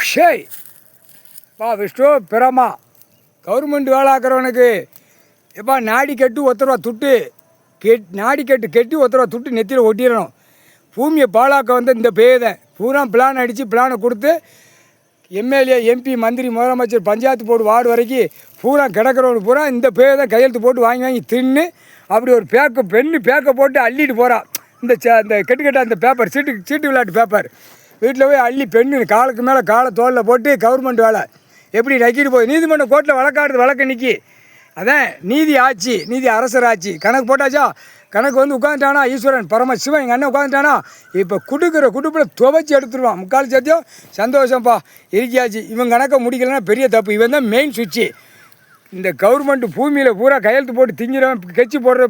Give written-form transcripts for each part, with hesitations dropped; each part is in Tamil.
ஷேய் பா விஷ்ணு பிரமா கவர்மெண்ட் வேலை ஆக்கிறவனுக்கு எப்பா நாடி கட்டு ஒருத்தரூவா துட்டு நாடி கட்டி ஒருத்தரூவா துட்டு நெத்தியில் ஒட்டிடணும். பூமியை பாழாக்க வந்து இந்த பேதை பூரா பிளான் அடித்து பிளானை கொடுத்து எம்எல்ஏ எம்பி மந்திரி முதலமைச்சர் பஞ்சாயத்து போர்டு வார்டு வரைக்கும் பூரா கிடக்கிறவனு பூரா இந்த பேதை கையெழுத்து போட்டு வாங்கி தின்னு அப்படி ஒரு பேக்கை போட்டு அள்ளிட்டு போகிறான். இந்த கெட்டுக்கட்ட அந்த பேப்பர் சீட்டு விளையாட்டு பேப்பர் வீட்டில் போய் அள்ளி பெண்ணு காலுக்கு மேலே காலை தோளில் போட்டு கவர்மெண்ட் வேலை எப்படி நக்கிட்டு போய் நீதிமன்ற கோர்ட்டில் வழக்கு நிற்கி. அதான் நீதி ஆட்சி, நீதி அரசர் ஆட்சி. கணக்கு போட்டாச்சா, கணக்கு வந்து உட்காந்துட்டானா ஈஸ்வரன் பரமசிவன் எங்கள் அண்ணன் உட்காந்துட்டானா இப்போ குடுப்பில் துவைச்சி எடுத்துருவான். முக்கால் சத்தியம் சந்தோஷம்ப்பா இருக்கியாச்சு. இவன் கணக்கை முடிக்கலைன்னா பெரிய தப்பு. இவன் தான் மெயின் சுவிட்சு. இந்த கவர்மெண்ட்டு பூமியில் பூரா கையெழுத்து போட்டு திங்கிறவன் கெச்சி போடுற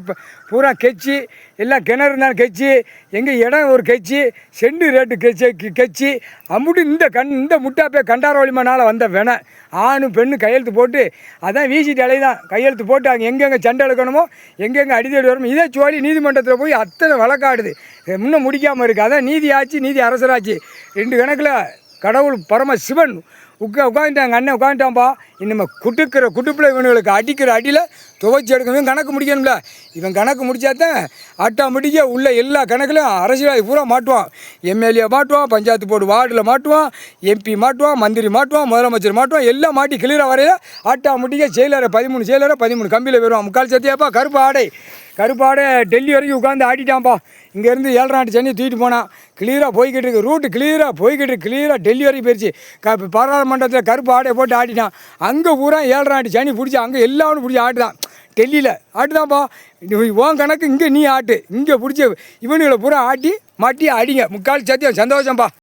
பூரா கெச்சி எல்லாம் கிணறு இருந்தாலும் கெச்சி எங்கள் இடம் ஒரு கெச்சி செண்டு ரேட்டு கெச்சி அம்முட்டு இந்த முட்டாப்பே கண்டாரோலிமனால் வந்த வெனை ஆணும் பெண்ணு கையெழுத்து போட்டு அதான் வீசிட்டு அலைதான் கையெழுத்து போட்டு அங்கே எங்கெங்கே சண்டை எடுக்கணுமோ எங்கெங்கே அடிதடி வரணுமோ இதே சோழி நீதிமன்றத்தில் போய் அத்தனை வழக்காடுது. இன்னும் முடிக்காமல் இருக்குது. அதான் நீதி ஆட்சி, நீதி அரசராட்சி. 2 கணக்கில் கடவுள் பரமசிவன் உட்காந்துட்டாங்க. அண்ணன் உட்காந்துட்டான்ப்பா. இனிமேல் குட்டுப்பில் இவனுங்களுக்கு அடிக்கிற அடியில் துவைச்சி எடுக்கணும். கணக்கு முடிக்கணும்ல. இவன் கணக்கு முடிச்சாதான் ஆட்டோமேட்டிக்காக உள்ள எல்லா கணக்குலையும் அரசியல் பூரா மாட்டுவான். எம்எல்ஏ மாட்டுவான், பஞ்சாயத்து போர்டு வார்டில் மாட்டுவான், எம்பி மாட்டுவான், மந்திரி மாட்டுவான், முதலமைச்சர் மாட்டுவான். எல்லாம் மாட்டி கிளியராக வரையில ஆட்டோமேட்டிக்காக செயலரை 13 கம்பியில் வருவான். முக்கால் சத்தியாப்பா கருப்பு ஆடை டெல்லி வரைக்கும் உட்காந்து ஆடிட்டான்ப்பா. இங்கேருந்து 7 நாட்டு சென்னை தூக்கிட்டு போனான். கிளியராக போய்கிட்டு இருக்கு. ரூட்டு கிளியராக டெல்லி வரைக்கும் போயிடுச்சு. பாராளுமன்றத்தில் கருப்பு ஆடையை போட்டு ஆடிட்டான். அங்கே பூரா 7 நாட்டு சென்னை பிடிச்சி அங்கே எல்லாரும் பிடிச்சி ஆட்டுதான். டெல்லியில் ஆட்டுதான்ப்பா. உன் கணக்கு இங்கே நீ ஆட்டு. இங்கே பிடிச்சி இவனுங்களை பூரா ஆட்டி மாட்டி அடிங்க. முக்கால் சத்தியம் சந்தோஷம்ப்பா.